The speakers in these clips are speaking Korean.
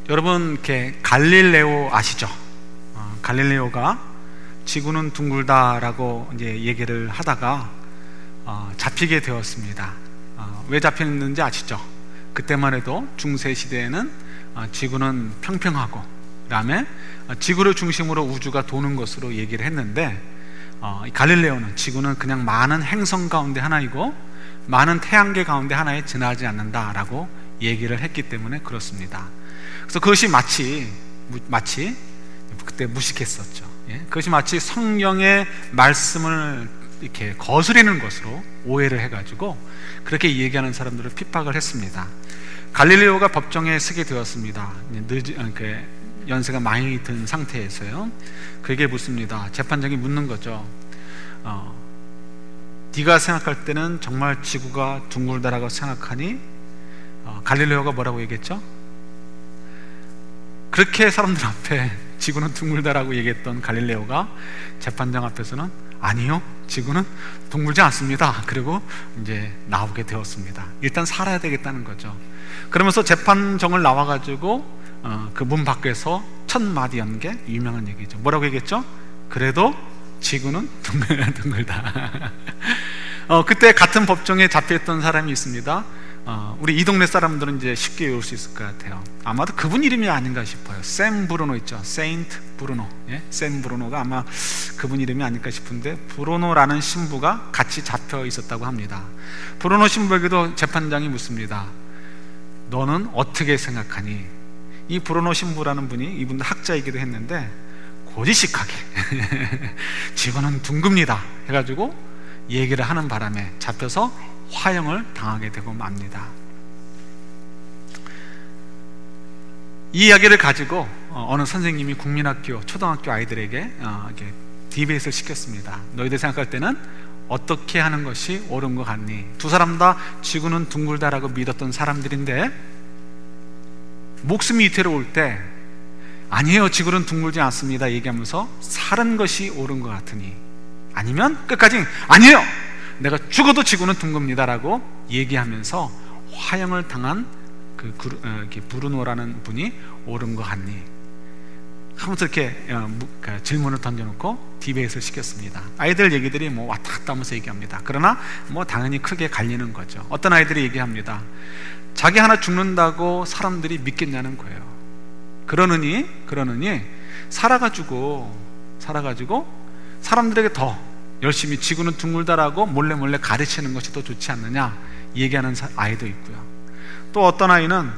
여러분 이렇게 갈릴레오 아시죠? 갈릴레오가 지구는 둥글다라고 이제 얘기를 하다가 잡히게 되었습니다. 왜 잡혔는지 아시죠? 그때만 해도 중세 시대에는 지구는 평평하고 그다음에 지구를 중심으로 우주가 도는 것으로 얘기를 했는데, 갈릴레오는 지구는 그냥 많은 행성 가운데 하나이고 많은 태양계 가운데 하나에 지나지 않는다라고 얘기를 했기 때문에 그렇습니다. 그래서 그것이 마치 그때 무식했었죠. 그것이 마치 성경의 말씀을 이렇게 거스리는 것으로 오해를 해가지고 그렇게 얘기하는 사람들을 핍박을 했습니다. 갈릴레오가 법정에 서게 되었습니다. 연세가 많이 든 상태에서요. 그에게 묻습니다. 재판장이 묻는 거죠. 네가 생각할 때는 정말 지구가 둥글다라고 생각하니? 갈릴레오가 뭐라고 얘기했죠? 그렇게 사람들 앞에 지구는 둥글다라고 얘기했던 갈릴레오가 재판장 앞에서는 아니요, 지구는 둥글지 않습니다. 그리고 이제 나오게 되었습니다. 일단 살아야 되겠다는 거죠. 그러면서 재판정을 나와가지고 그 문 밖에서 첫 마디 한 게 유명한 얘기죠. 뭐라고 얘기했죠? 그래도 지구는 둥글다. 그때 같은 법정에 잡혀있던 사람이 있습니다. 우리 이 동네 사람들은 이제 쉽게 외울 수 있을 것 같아요. 아마도 그분 이름이 아닌가 싶어요. 샘 브루노 있죠. 세인트 브루노. 샘 브루노가 아마 그분 이름이 아닐까 싶은데, 브루노라는 신부가 같이 잡혀 있었다고 합니다. 브루노 신부에게도 재판장이 묻습니다. 너는 어떻게 생각하니? 이 브루노 신부라는 분이, 이분도 학자이기도 했는데 고지식하게 지구는 둥급니다 해가지고 얘기를 하는 바람에 잡혀서 화형을 당하게 되고 맙니다. 이 이야기를 가지고 어느 선생님이 국민학교, 초등학교 아이들에게 이렇게 디베이트를 시켰습니다. 너희들 생각할 때는 어떻게 하는 것이 옳은 것 같니? 두 사람 다 지구는 둥글다라고 믿었던 사람들인데 목숨이 위태로울 때 아니에요, 지구는 둥글지 않습니다 얘기하면서 사는 것이 옳은 것 같으니, 아니면 끝까지 아니에요, 내가 죽어도 지구는 둥급니다 라고 얘기하면서 화형을 당한 그 브루노라는 분이 옳은 것 같니? 하면서 이렇게 질문을 던져놓고 디베이트를 시켰습니다. 아이들 얘기들이 뭐 왔다 갔다 하면서 얘기합니다. 그러나 뭐 당연히 크게 갈리는 거죠. 어떤 아이들이 얘기합니다. 자기 하나 죽는다고 사람들이 믿겠냐는 거예요. 그러느니 살아가지고 사람들에게 더 열심히 지구는 둥글다라고 몰래 가르치는 것이 더 좋지 않느냐 얘기하는 아이도 있고요. 또 어떤 아이는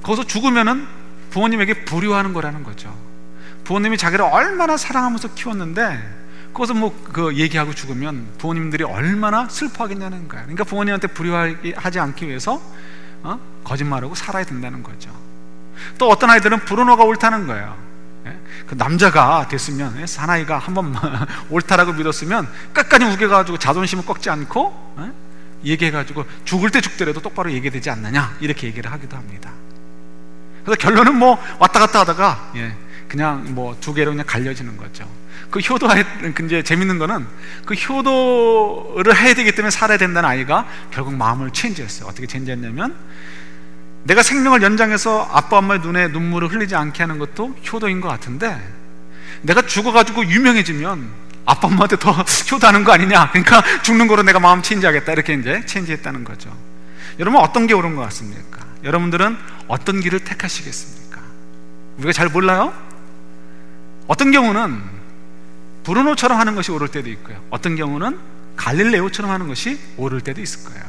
거기서 죽으면은 부모님에게 불효하는 거라는 거죠. 부모님이 자기를 얼마나 사랑하면서 키웠는데 거기서 그 얘기하고 죽으면 부모님들이 얼마나 슬퍼하겠냐는 거예요. 그러니까 부모님한테 불효하지 않기 위해서 거짓말하고 살아야 된다는 거죠. 또 어떤 아이들은 브루노가 옳다는 거예요. 그 남자가 됐으면, 사나이가 한번 옳다라고 믿었으면 끝까지 우겨가지고 자존심을 꺾지 않고 얘기해가지고 죽을 때 죽더라도 똑바로 얘기되지 않느냐 이렇게 얘기를 하기도 합니다. 그래서 결론은 뭐 왔다 갔다 하다가 그냥 뭐 두 개로 그냥 갈려지는 거죠. 그 이제 재밌는 거는 그 효도를 해야 되기 때문에 살아야 된다는 아이가 결국 마음을 체인지했어요. 어떻게 체인지했냐면, 내가 생명을 연장해서 아빠 엄마의 눈에 눈물을 흘리지 않게 하는 것도 효도인 것 같은데, 내가 죽어가지고 유명해지면 아빠 엄마한테 더 효도하는 거 아니냐, 그러니까 죽는 거로 내가 마음 체인지하겠다 이렇게 이제 체인지했다는 거죠. 여러분, 어떤 게 옳은 것 같습니까? 여러분들은 어떤 길을 택하시겠습니까? 우리가 잘 몰라요? 어떤 경우는 브루노처럼 하는 것이 옳을 때도 있고요, 어떤 경우는 갈릴레오처럼 하는 것이 옳을 때도 있을 거예요.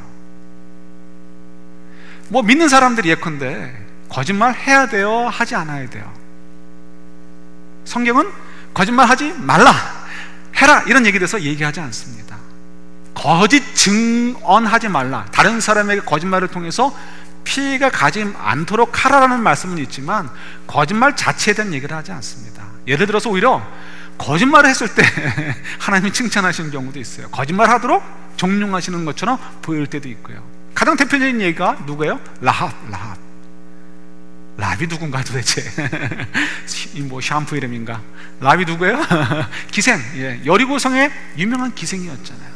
뭐 믿는 사람들이 예컨대 거짓말 해야 돼요, 하지 않아야 돼요? 성경은 거짓말 하지 말라, 해라 이런 얘기에 대해서 얘기하지 않습니다. 거짓 증언하지 말라, 다른 사람에게 거짓말을 통해서 피해가 가지 않도록 하라라는 말씀은 있지만 거짓말 자체에 대한 얘기를 하지 않습니다. 예를 들어서 오히려 거짓말을 했을 때 하나님이 칭찬하시는 경우도 있어요. 거짓말 하도록 종용하시는 것처럼 보일 때도 있고요. 가장 대표적인 얘기가 누구예요? 라합이 누군가 도대체? 뭐 샴푸 이름인가? 라합이 누구예요? 기생. 여리고성의 유명한 기생이었잖아요.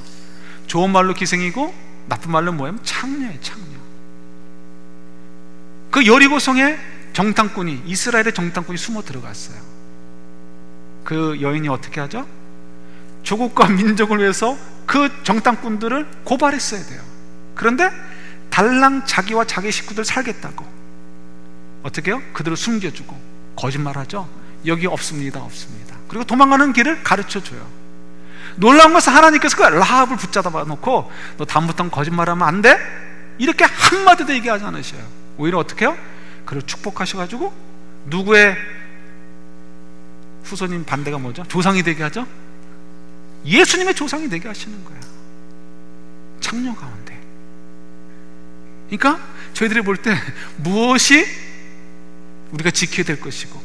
좋은 말로 기생이고 나쁜 말로 뭐예요? 창녀예요, 창녀. 그 여리고성의 정탐꾼이, 이스라엘의 정탐꾼이 숨어 들어갔어요. 그 여인이 어떻게 하죠? 조국과 민족을 위해서 그 정탐꾼들을 고발했어야 돼요. 그런데 달랑 자기와 자기 식구들 살겠다고 어떻게 해요? 그들을 숨겨주고 거짓말하죠. 여기 없습니다, 없습니다. 그리고 도망가는 길을 가르쳐줘요. 놀라운 것은 하나님께서 그 라합을 붙잡아 놓고 너 다음부터는 거짓말하면 안 돼? 이렇게 한마디도 얘기하지 않으셔요. 오히려 어떻게 해요? 그를 축복하셔가지고 누구의 후손인 반대가 뭐죠? 조상이 되게 하죠? 예수님의 조상이 되게 하시는 거예요. 창녀 가운데. 그러니까 저희들이 볼 때 무엇이 우리가 지켜야 될 것이고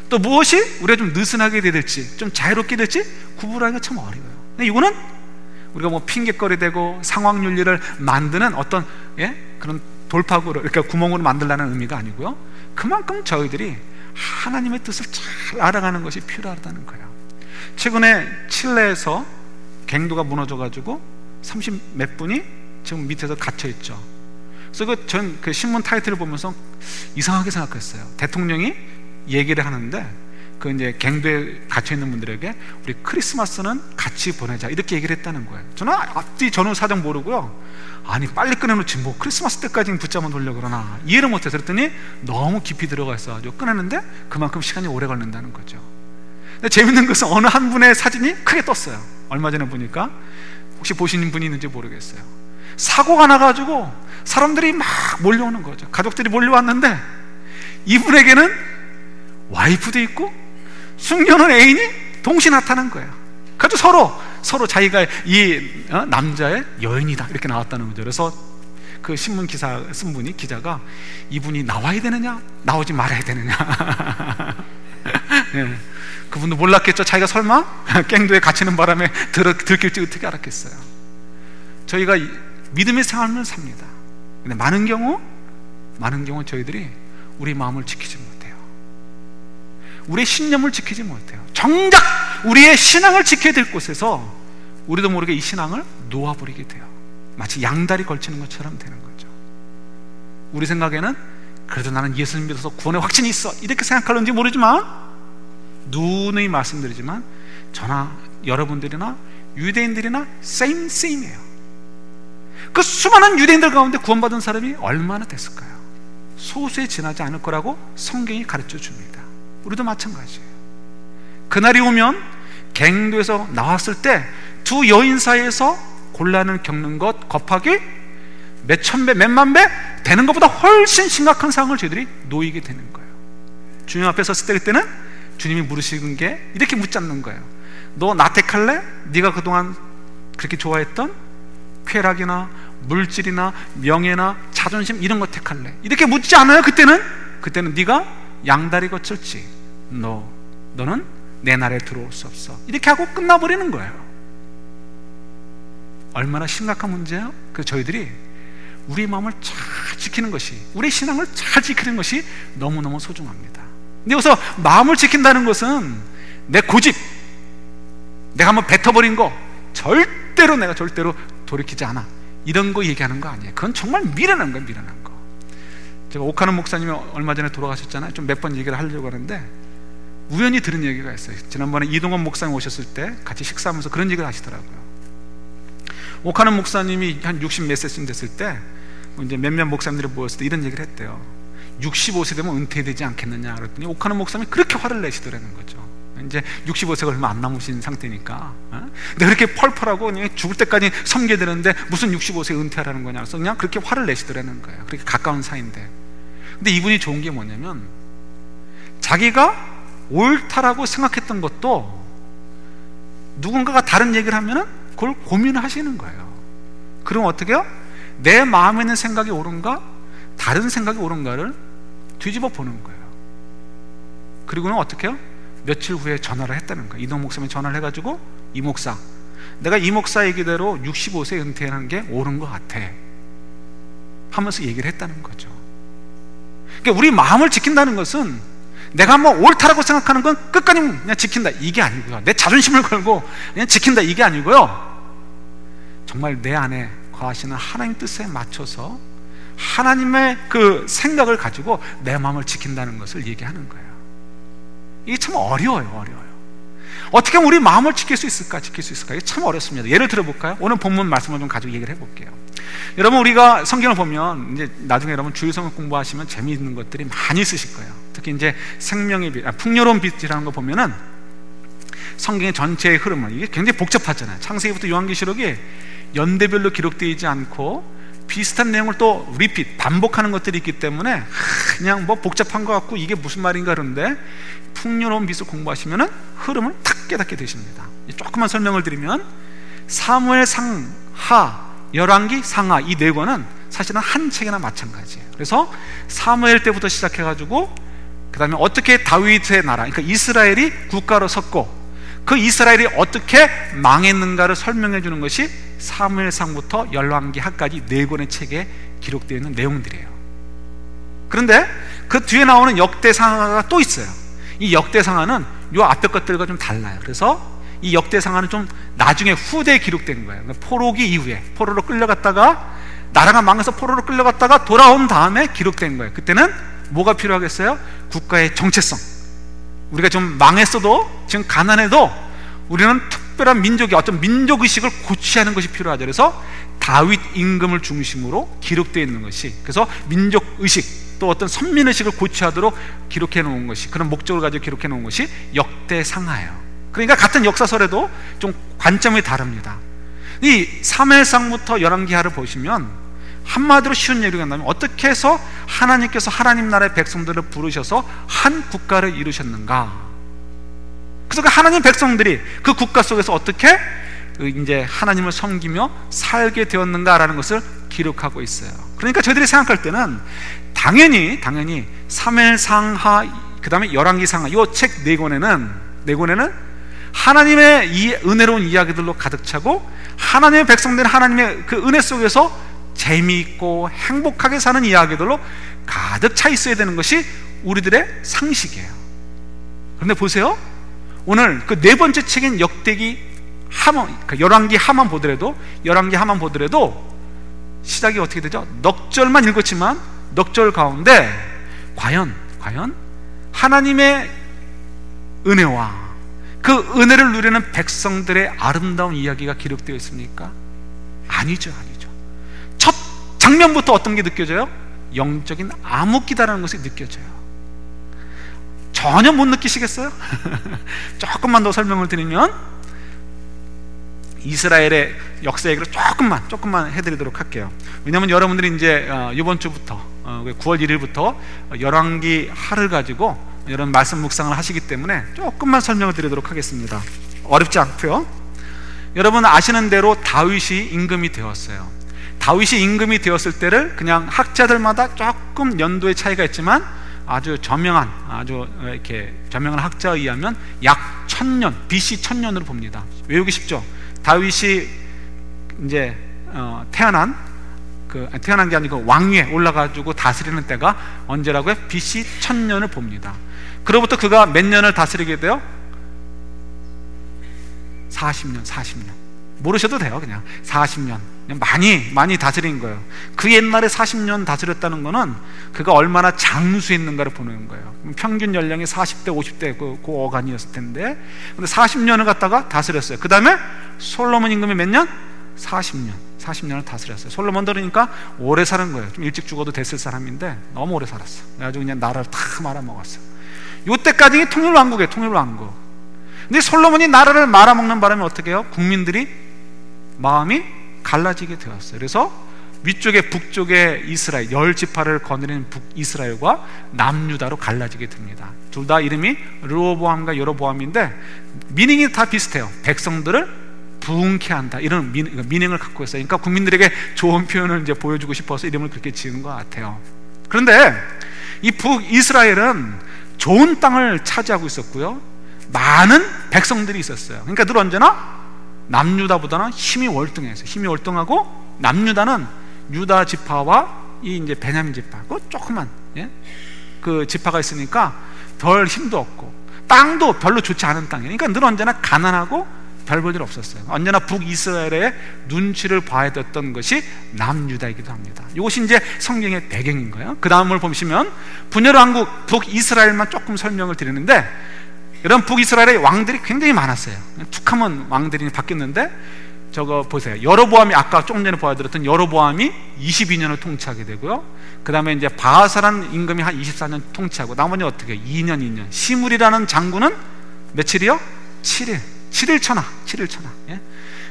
또 무엇이 우리가 좀 느슨하게 될지 좀 자유롭게 될지 구분하기가 참 어려워요. 근데 이거는 우리가 뭐 핑계거리 되고 상황 윤리를 만드는 어떤 그런 돌파구를, 그러니까 구멍으로 만들라는 의미가 아니고요, 그만큼 저희들이 하나님의 뜻을 잘 알아가는 것이 필요하다는 거예요. 최근에 칠레에서 갱도가 무너져가지고 30 몇 분이 지금 밑에서 갇혀있죠. 그래서 전 그 신문 타이틀을 보면서 이상하게 생각했어요. 대통령이 얘기를 하는데 그 이제 갱도에 갇혀있는 분들에게 우리 크리스마스는 같이 보내자 이렇게 얘기를 했다는 거예요. 저는 앞뒤 전후 사정 모르고요, 아니 빨리 꺼내놓지 뭐 크리스마스 때까지는 붙잡아 놓으려고 그러나 이해를 못해서 그랬더니 너무 깊이 들어가 있어가지고 꺼내는데 그만큼 시간이 오래 걸린다는 거죠. 근데 재밌는 것은 어느 한 분의 사진이 크게 떴어요. 얼마 전에 보니까, 혹시 보시는 분이 있는지 모르겠어요. 사고가 나가지고 사람들이 막 몰려오는 거죠. 가족들이 몰려왔는데 이분에게는 와이프도 있고 숨겨놓은 애인이 동시에 나타난 거예요. 그래서 서로 자기가 이 남자의 여인이다 이렇게 나왔다는 거죠. 그래서 그 신문 기사 쓴 분이, 기자가 이분이 나와야 되느냐 나오지 말아야 되느냐 네. 그분도 몰랐겠죠. 자기가 설마 갱도에 갇히는 바람에 들킬지 어떻게 알았겠어요. 저희가 믿음의 삶을 삽니다. 근데 많은 경우 저희들이 우리 마음을 지키지 못해요. 우리의 신념을 지키지 못해요. 정작 우리의 신앙을 지켜야 될 곳에서 우리도 모르게 이 신앙을 놓아버리게 돼요. 마치 양다리 걸치는 것처럼 되는 거죠. 우리 생각에는 그래도 나는 예수님 믿어서 구원의 확신이 있어 이렇게 생각할는지 모르지만, 누누이 말씀드리지만 저나 여러분들이나 유대인들이나 same예요. 그 수많은 유대인들 가운데 구원받은 사람이 얼마나 됐을까요? 소수에 지나지 않을 거라고 성경이 가르쳐 줍니다. 우리도 마찬가지예요. 그날이 오면 갱도에서 나왔을 때 두 여인 사이에서 곤란을 겪는 것 곱하기 몇 천 배, 몇만 배 되는 것보다 훨씬 심각한 상황을 저희들이 놓이게 되는 거예요. 주님 앞에 섰을 때, 그때는 주님이 물으시는 게 이렇게 묻자는 거예요. 너 나 택할래? 네가 그동안 그렇게 좋아했던 쾌락이나 물질이나 명예나 자존심 이런 거 택할래? 이렇게 묻지 않아요. 그때는 네가 양다리 거칠지 너는 내 나라에 들어올 수 없어 이렇게 하고 끝나버리는 거예요. 얼마나 심각한 문제예요? 그래서 저희들이 우리 마음을 잘 지키는 것이, 우리 신앙을 잘 지키는 것이 너무너무 소중합니다. 근데 여기서 마음을 지킨다는 것은 내 고집, 내가 한번 뱉어버린 거 내가 절대로 돌이키지 않아 이런 거 얘기하는 거 아니에요. 그건 정말 미련한 거예요. 미련한 거. 제가 오카는 목사님이 얼마 전에 돌아가셨잖아요. 좀 몇 번 얘기를 하려고 하는데 우연히 들은 얘기가 있어요. 지난번에 이동원 목사님 오셨을 때 같이 식사하면서 그런 얘기를 하시더라고요. 오카는 목사님이 한 60 몇 세쯤 됐을 때 이제 몇몇 목사님들이 모였을 때 이런 얘기를 했대요. 65세 되면 은퇴되지 않겠느냐 그랬더니 오카는 목사님이 그렇게 화를 내시더라는 거죠. 이제 65세가 얼마 안 남으신 상태니까. 근데 그렇게 펄펄하고 그냥 죽을 때까지 섬겨야 되는데 무슨 65세 은퇴하라는 거냐. 그래서 그냥 그렇게 화를 내시더라는 거예요. 그렇게 가까운 사이인데. 근데 이분이 좋은 게 뭐냐면 자기가 옳다라고 생각했던 것도 누군가가 다른 얘기를 하면은 그걸 고민하시는 거예요. 그럼 어떻게 해요? 내 마음에 있는 생각이 옳은가 다른 생각이 옳은가를 뒤집어 보는 거예요. 그리고는 어떻게 해요? 며칠 후에 전화를 했다는 거예요. 이동 목사님이 전화를 해가지고 이 목사, 내가 이 목사 얘기대로 65세 은퇴하는 게 옳은 것 같아 하면서 얘기를 했다는 거죠. 그러니까 우리 마음을 지킨다는 것은 내가 뭐 옳다라고 생각하는 건 끝까지 그냥 지킨다 이게 아니고요, 내 자존심을 걸고 그냥 지킨다 이게 아니고요, 정말 내 안에 거하시는 하나님 뜻에 맞춰서 하나님의 그 생각을 가지고 내 마음을 지킨다는 것을 얘기하는 거예요. 이게 참 어려워요. 어떻게 하면 우리 마음을 지킬 수 있을까? 이게 참 어렵습니다. 예를 들어볼까요? 오늘 본문 말씀을 좀 가지고 얘기를 해볼게요. 여러분, 우리가 성경을 보면 이제 나중에 여러분 주일성경 공부하시면 재미있는 것들이 많이 있으실 거예요. 특히 이제 생명의 빛, 풍요로운 빛이라는 거 보면은 성경의 전체의 흐름은 이게 굉장히 복잡하잖아요. 창세기부터 요한계시록이 연대별로 기록되지 않고 비슷한 내용을 또 리핏, 반복하는 것들이 있기 때문에 그냥 뭐 복잡한 것 같고 이게 무슨 말인가 그러는데, 풍요로운 빛을 공부하시면은 흐름을 탁 깨닫게 되십니다. 조금만 설명을 드리면 사무엘 상하, 열왕기 상하, 이 네 권은 사실은 한 책이나 마찬가지예요. 그래서 사무엘 때부터 시작해가지고 그 다음에 어떻게 다윗의 나라, 그러니까 이스라엘이 국가로 섰고 그 이스라엘이 어떻게 망했는가를 설명해 주는 것이 사무엘상부터 열왕기하까지 네 권의 책에 기록되어 있는 내용들이에요. 그런데 그 뒤에 나오는 역대상하가 또 있어요. 이 역대상하는 요 앞에 것들과 좀 달라요. 그래서 이 역대상하는 좀 나중에 후대에 기록된 거예요. 그러니까 포로기 이후에 포로로 끌려갔다가, 나라가 망해서 포로로 끌려갔다가 돌아온 다음에 기록된 거예요. 그때는 뭐가 필요하겠어요? 국가의 정체성. 우리가 좀 망했어도, 지금 가난해도 우리는 특별한 민족이, 어떤 민족의식을 고취하는 것이 필요하죠. 그래서 다윗 임금을 중심으로 기록되어 있는 것이, 그래서 민족의식, 또 어떤 선민의식을 고취하도록 기록해 놓은 것이, 그런 목적을 가지고 기록해 놓은 것이 역대상하예요. 그러니까 같은 역사설에도 좀 관점이 다릅니다. 이 사무엘상부터 열왕기하를 보시면 한마디로 쉬운 얘기가 한다면, 어떻게 해서 하나님께서 하나님 나라의 백성들을 부르셔서 한 국가를 이루셨는가. 그래서 그 하나님 백성들이 그 국가 속에서 어떻게 이제 하나님을 섬기며 살게 되었는가라는 것을 기록하고 있어요. 그러니까 저희들이 생각할 때는 당연히 사무엘상하, 그 다음에 열왕기상하, 이 책 네 권에는 하나님의 이 은혜로운 이야기들로 가득 차고, 하나님의 백성들은 하나님의 그 은혜 속에서 재미있고 행복하게 사는 이야기들로 가득 차 있어야 되는 것이 우리들의 상식이에요. 그런데 보세요, 오늘 그 네 번째 책인 역대기 하만, 그러니까 열왕기 하만 보더라도 시작이 어떻게 되죠? 넉절만 읽었지만 넉절 가운데 과연 하나님의 은혜와 그 은혜를 누리는 백성들의 아름다운 이야기가 기록되어 있습니까? 아니죠. 첫 장면부터 어떤 게 느껴져요? 영적인 암흑기다라는 것이 느껴져요. 전혀 못 느끼시겠어요? 조금만 더 설명을 드리면, 이스라엘의 역사 얘기를 조금만 해드리도록 할게요. 왜냐하면 여러분들이 이제 이번 주부터 9월 1일부터 열왕기 하를 가지고 여러분 말씀 묵상을 하시기 때문에 조금만 설명을 드리도록 하겠습니다. 어렵지 않고요. 여러분 아시는 대로 다윗이 임금이 되었어요. 다윗이 임금이 되었을 때를 그냥 학자들마다 조금 연도의 차이가 있지만 아주 저명한 학자에 의하면 약 1000년, BC 1000년으로 봅니다. 외우기 쉽죠? 다윗이 이제 태어난 게 아니고 왕위에 올라가지고 다스리는 때가 언제라고요? BC 1000년을 봅니다. 그로부터 그가 몇 년을 다스리게 돼요? 40년. 모르셔도 돼요. 그냥 40년 그냥 많이 다스린 거예요. 그 옛날에 40년 다스렸다는 거는 그가 얼마나 장수했는가를 보는 거예요. 평균 연령이 40대 50대 그 어간이었을 텐데, 근데 40년을 갖다가 다스렸어요. 그 다음에 솔로몬 임금이 몇 년? 40년을 다스렸어요. 솔로몬 들으니까 오래 사는 거예요. 좀 일찍 죽어도 됐을 사람인데 너무 오래 살았어. 그래가지고 그냥 나라를 다 말아먹었어. 요때까지 통일왕국이에요. 통일왕국. 근데 솔로몬이 나라를 말아먹는 바람에 어떻게 해요? 국민들이 마음이 갈라지게 되었어요. 그래서 위쪽에 북쪽에 이스라엘 10지파를 거느리는 북이스라엘과 남유다로 갈라지게 됩니다. 둘 다 이름이 르호보암과 여로보암인데 미닝이 다 비슷해요. 백성들을 부흥케 한다, 이런 미닝을 갖고 있어요. 그러니까 국민들에게 좋은 표현을 이제 보여주고 싶어서 이름을 그렇게 지은 것 같아요. 그런데 이 북이스라엘은 좋은 땅을 차지하고 있었고요, 많은 백성들이 있었어요. 그러니까 늘 언제나 남유다보다는 힘이 월등했어요. 힘이 월등하고, 남유다는 유다 지파와 이 이제 베냐민 지파, 그 조그만 그 지파가 있으니까 덜 힘도 없고 땅도 별로 좋지 않은 땅이에요. 그러니까 늘 언제나 가난하고 별 볼 일 없었어요. 언제나 북이스라엘의 눈치를 봐야 됐던 것이 남유다이기도 합니다. 이것이 이제 성경의 배경인 거예요. 그 다음을 보시면 분열 왕국 북이스라엘만 조금 설명을 드리는데, 여러분 북이스라엘의 왕들이 굉장히 많았어요. 툭하면 왕들이 바뀌었는데, 저거 보세요. 여로보암이, 아까 조금 전에 보여드렸던 여로보암이 22년을 통치하게 되고요. 그 다음에 이제 바하사라는 임금이 한 24년 통치하고, 나머지 어떻게 2년. 시물이라는 장군은 며칠이요? 7일 천하. 예?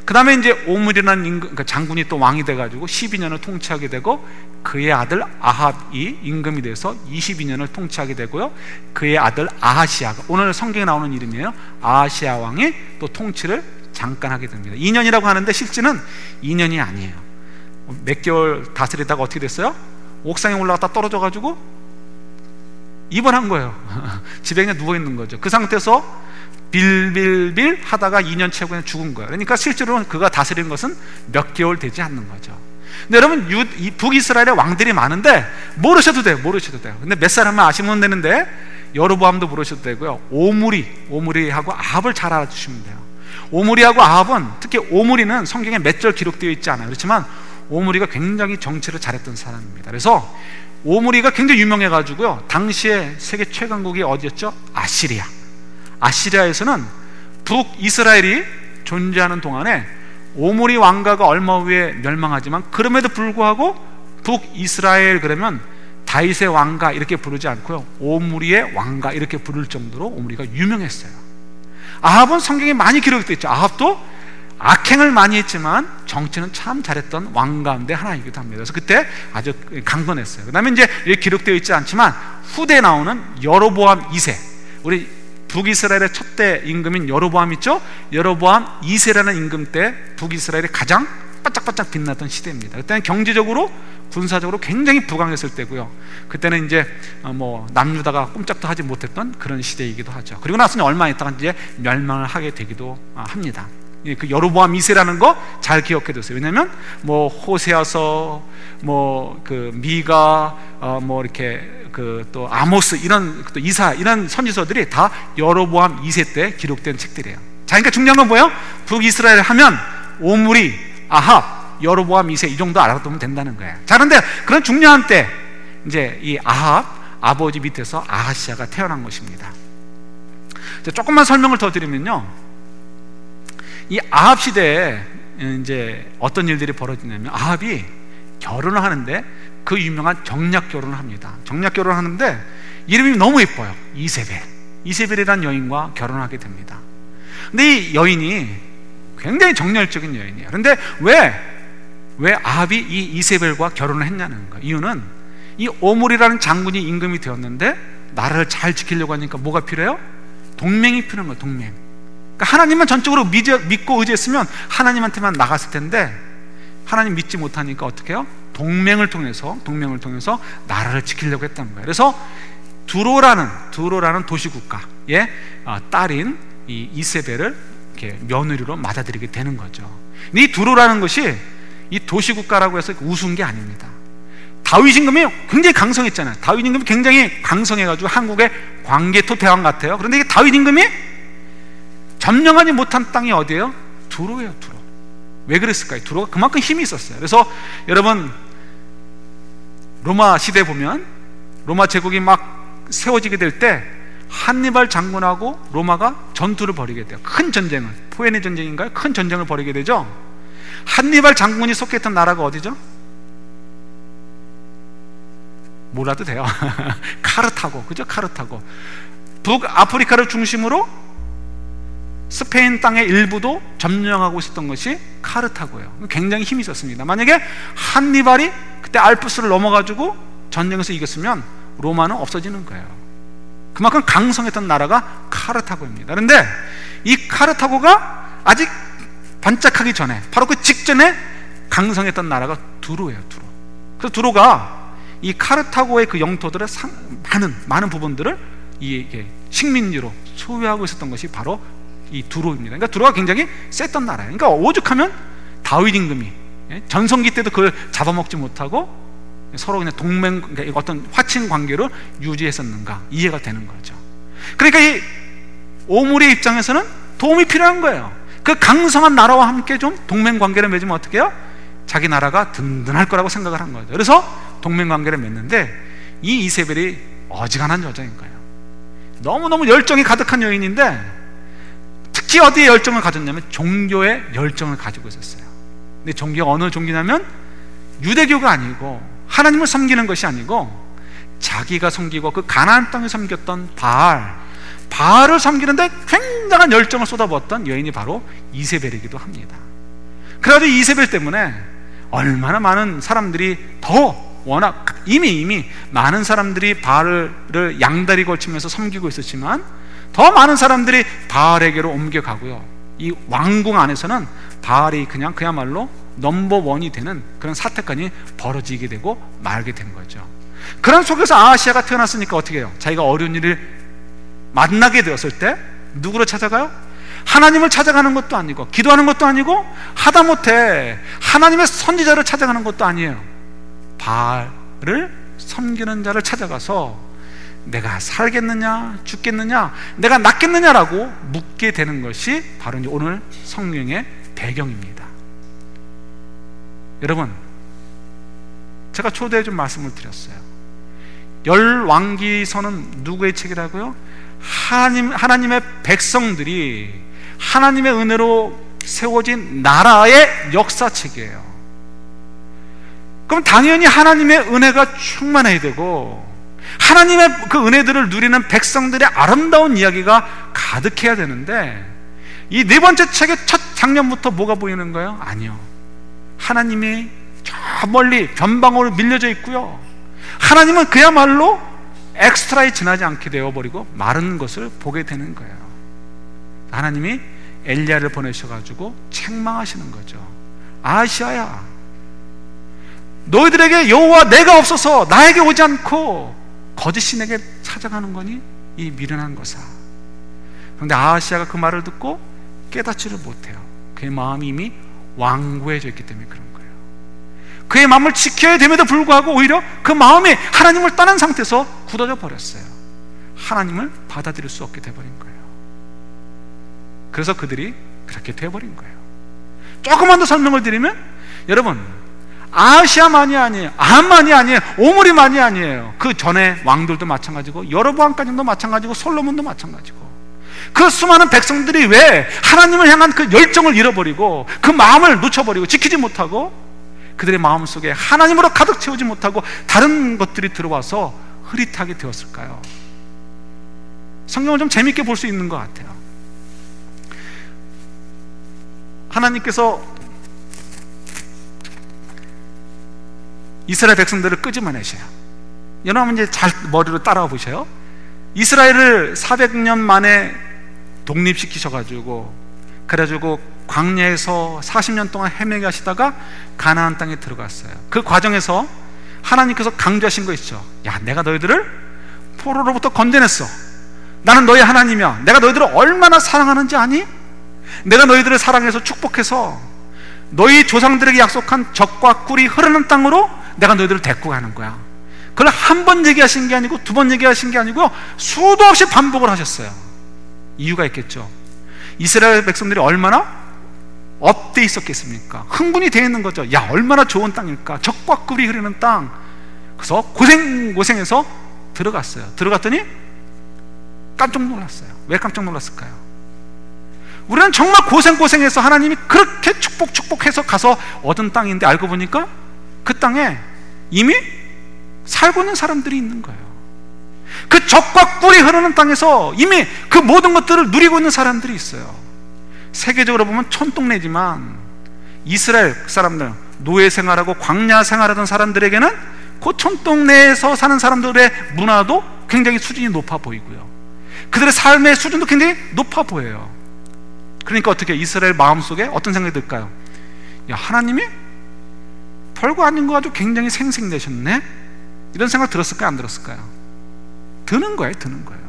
그 다음에 이제 오므리라는 임금, 그러니까 장군이 또 왕이 돼가지고 12년을 통치하게 되고, 그의 아들 아합이 임금이 돼서 22년을 통치하게 되고요. 그의 아들 아하시아가, 오늘 성경에 나오는 이름이에요. 아하시아 왕이 또 통치를 잠깐 하게 됩니다. 2년이라고 하는데 실제는 2년이 아니에요. 몇 개월 다스리다가 어떻게 됐어요? 옥상에 올라갔다 떨어져가지고 입원한 거예요. 집에 그냥 누워있는 거죠. 그 상태에서 빌빌빌 하다가 2년 채우고 그냥 죽은 거예요. 그러니까 실제로는 그가 다스린 것은 몇 개월 되지 않는 거죠. 근데 여러분, 북이스라엘의 왕들이 많은데 모르셔도 돼요. 근데 몇 사람만 아시면 되는데, 여로보암도 모르셔도 되고요. 오므리하고 아합을 잘 알아주시면 돼요. 오므리하고 아합은, 특히 오므리는 성경에 몇 절 기록되어 있지 않아요. 그렇지만 오므리가 굉장히 정치를 잘했던 사람입니다. 그래서 오므리가 굉장히 유명해가지고요, 당시에 세계 최강국이 어디였죠? 아시리아에서는 북이스라엘이 존재하는 동안에 오므리 왕가가 얼마 후에 멸망하지만, 그럼에도 불구하고 북이스라엘 그러면 다윗의 왕가 이렇게 부르지 않고요, 오므리의 왕가 이렇게 부를 정도로 오므리가 유명했어요. 아합은 성경에 많이 기록되어 있죠. 아합도 악행을 많이 했지만 정치는 참 잘했던 왕 가운데 하나이기도 합니다. 그래서 그때 아주 강건했어요. 그 다음에 이제 기록되어 있지 않지만 후대에 나오는 여로보암 2세, 우리 북이스라엘의 첫대 임금인 여로보암 있죠? 여로보암 2세라는 임금 때 북이스라엘이 가장 바짝바짝 빛났던 시대입니다. 그때는 경제적으로 군사적으로 굉장히 부강했을 때고요. 그때는 이제 남유다가 꼼짝도 하지 못했던 그런 시대이기도 하죠. 그리고 나서는 얼마 있다가 이제 멸망을 하게 되기도 합니다. 그 여로보암 2세라는 거 잘 기억해 두세요. 왜냐면 호세아서, 그 미가, 이렇게 또 아모스, 이런 또 이사, 이런 선지서들이 다 여로보암 2세 때 기록된 책들이에요. 자, 그러니까 중요한 건 뭐예요? 북이스라엘 하면 오므리, 아합, 여로보암 2세 이 정도 알아두면 된다는 거예요. 자, 그런데 그런 중요한 때 이제 이 아합 아버지 밑에서 아하시아가 태어난 것입니다. 조금만 설명을 더 드리면요, 이 아합 시대에 이제 어떤 일들이 벌어지냐면, 아합이 결혼을 하는데 그 유명한 정략 결혼을 합니다. 정략 결혼을 하는데 이름이 너무 예뻐요. 이세벨이라는 여인과 결혼하게 됩니다. 근데 이 여인이 굉장히 정열적인 여인이에요. 그런데 왜 아합이 이 이세벨과 결혼을 했냐는 거예요. 이유는 이 오므리라는 장군이 임금이 되었는데 나라를 잘 지키려고 하니까 뭐가 필요해요? 동맹이 필요한 거예요. 동맹. 그러니까 하나님만 전적으로 믿고 의지했으면 하나님한테만 나갔을 텐데, 하나님 믿지 못하니까 어떻게 해요? 동맹을 통해서 나라를 지키려고 했다는 거예요. 그래서 두로라는 도시국가의 딸인 이 이세벨을 이렇게 며느리로 맞아들이게 되는 거죠. 근데 이 두로라는 것이 이 도시국가라고 해서 우스운 게 아닙니다. 다윗 임금이 굉장히 강성했잖아요. 다윗 임금이 굉장히 강성해가지고 한국의 광개토 대왕 같아요. 그런데 이게 다윗 임금이 점령하지 못한 땅이 어디예요? 두로예요. 두로. 왜 그랬을까요? 두로가 그만큼 힘이 있었어요. 그래서 여러분, 로마 시대에 보면 로마 제국이 막 세워지게 될 때 한니발 장군하고 로마가 전투를 벌이게 돼요. 큰 전쟁을, 포에네 전쟁인가요? 큰 전쟁을 벌이게 되죠. 한니발 장군이 속했던 나라가 어디죠? 몰라도 돼요. 카르타고, 그죠? 카르타고. 북아프리카를 중심으로 스페인 땅의 일부도 점령하고 있었던 것이 카르타고예요. 굉장히 힘이 있었습니다. 만약에 한니발이 그때 알프스를 넘어가지고 전쟁에서 이겼으면 로마는 없어지는 거예요. 그만큼 강성했던 나라가 카르타고입니다. 그런데 이 카르타고가 아직 반짝하기 전에, 바로 그 직전에 강성했던 나라가 두로예요. 그래서 두로가 이 카르타고의 그 영토들의 많은 부분들을 이게 식민지로 소유하고 있었던 것이 바로 이 두로입니다. 그러니까 두로가 굉장히 셌던 나라예요. 그러니까 오죽하면 다윗 임금이 전성기 때도 그걸 잡아먹지 못하고 서로 그냥 동맹, 그러니까 어떤 화친 관계로 유지했었는가 이해가 되는 거죠. 그러니까 이 오므리의 입장에서는 도움이 필요한 거예요. 그 강성한 나라와 함께 좀 동맹관계를 맺으면 어떻게 해요? 자기 나라가 든든할 거라고 생각을 한 거죠. 그래서 동맹관계를 맺는데 이 이세벨이 어지간한 여자인 거예요. 너무너무 열정이 가득한 여인인데 특히 어디에 열정을 가졌냐면 종교에 열정을 가지고 있었어요. 근데 종교가 어느 종교냐면 유대교가 아니고 하나님을 섬기는 것이 아니고 자기가 섬기고 그 가나안 땅에 섬겼던 바알을 섬기는데 굉장한 열정을 쏟아부었던 여인이 바로 이세벨이기도 합니다. 그래가지고 이세벨 때문에 얼마나 많은 사람들이 워낙 이미 많은 사람들이 바알을 양다리 걸치면서 섬기고 있었지만 더 많은 사람들이 바알에게로 옮겨가고요. 이 왕궁 안에서는 바알이 그야말로 넘버원이 되는 그런 사태까지 벌어지게 되고 말게 된 거죠. 그런 속에서 아하시아가 태어났으니까 어떻게 해요? 자기가 어려운 일을 만나게 되었을 때 누구를 찾아가요? 하나님을 찾아가는 것도 아니고 기도하는 것도 아니고 하다못해 하나님의 선지자를 찾아가는 것도 아니에요. 바알을 섬기는 자를 찾아가서 내가 살겠느냐 죽겠느냐 내가 낫겠느냐라고 묻게 되는 것이 바로 이제 오늘 성경의 배경입니다. 여러분, 제가 초대해 준 말씀을 드렸어요. 열왕기서는 누구의 책이라고요? 하나님의 백성들이 하나님의 은혜로 세워진 나라의 역사책이에요. 그럼 당연히 하나님의 은혜가 충만해야 되고 하나님의 그 은혜들을 누리는 백성들의 아름다운 이야기가 가득해야 되는데 이 네 번째 책의 첫 장면부터 뭐가 보이는 거예요? 아니요. 하나님이 저 멀리 변방으로 밀려져 있고요. 하나님은 그야말로 엑스트라에 지나지 않게 되어버리고 마른 것을 보게 되는 거예요. 하나님이 엘리야를 보내셔가지고 책망하시는 거죠. 아하시아야, 너희들에게 여호와 내가 없어서 나에게 오지 않고 거짓 신에게 찾아가는 거니 이 미련한 것아. 그런데 아하시아가 그 말을 듣고 깨닫지를 못해요. 그의 마음이 이미 완고해져 있기 때문에 그런 거예요. 그의 마음을 지켜야 됨에도 불구하고 오히려 그 마음이 하나님을 떠난 상태에서 굳어져 버렸어요. 하나님을 받아들일 수 없게 돼버린 거예요. 그래서 그들이 그렇게 돼버린 거예요. 조금만 더 설명을 드리면, 여러분, 아하시아만이 아니에요, 아합만이 아니에요, 오므리만이 아니에요. 그 전에 왕들도 마찬가지고 여로보암까지도 마찬가지고 솔로몬도 마찬가지고 그 수많은 백성들이 왜 하나님을 향한 그 열정을 잃어버리고 그 마음을 놓쳐버리고 지키지 못하고 그들의 마음속에 하나님으로 가득 채우지 못하고 다른 것들이 들어와서 흐릿하게 되었을까요? 성경을 좀 재밌게 볼 수 있는 것 같아요. 하나님께서 이스라엘 백성들을 끄집어내셔요. 여러분 이제 잘 머리로 따라와 보세요. 이스라엘을 400년 만에 독립시키셔가지고 그래가지고 광야에서 40년 동안 헤매게 하시다가 가나안 땅에 들어갔어요. 그 과정에서 하나님께서 강조하신 거 있죠. 야, 내가 너희들을 포로로부터 건져냈어. 나는 너희 하나님이야. 내가 너희들을 얼마나 사랑하는지 아니? 내가 너희들을 사랑해서 축복해서 너희 조상들에게 약속한 젖과 꿀이 흐르는 땅으로 내가 너희들을 데리고 가는 거야. 그걸 한 번 얘기하신 게 아니고 두 번 얘기하신 게 아니고요, 수도 없이 반복을 하셨어요. 이유가 있겠죠. 이스라엘 백성들이 얼마나 업돼 있었겠습니까? 흥분이 되어 있는 거죠. 야, 얼마나 좋은 땅일까, 젖과 꿀이 흐르는 땅. 그래서 고생해서 들어갔어요. 들어갔더니 깜짝 놀랐어요. 왜 깜짝 놀랐을까요? 우리는 정말 고생해서 하나님이 그렇게 축복해서 가서 얻은 땅인데 알고 보니까 그 땅에 이미 살고 있는 사람들이 있는 거예요. 그 젖과 꿀이 흐르는 땅에서 이미 그 모든 것들을 누리고 있는 사람들이 있어요. 세계적으로 보면 촌동네지만 이스라엘 사람들, 노예 생활하고 광야 생활하던 사람들에게는 그 촌동네에서 사는 사람들의 문화도 굉장히 수준이 높아 보이고요, 그들의 삶의 수준도 굉장히 높아 보여요. 그러니까 어떻게 이스라엘 마음속에 어떤 생각이 들까요? 야, 하나님이 별거 아닌 거 가지고 굉장히 생색내셨네? 이런 생각 들었을까요? 안 들었을까요? 드는 거예요.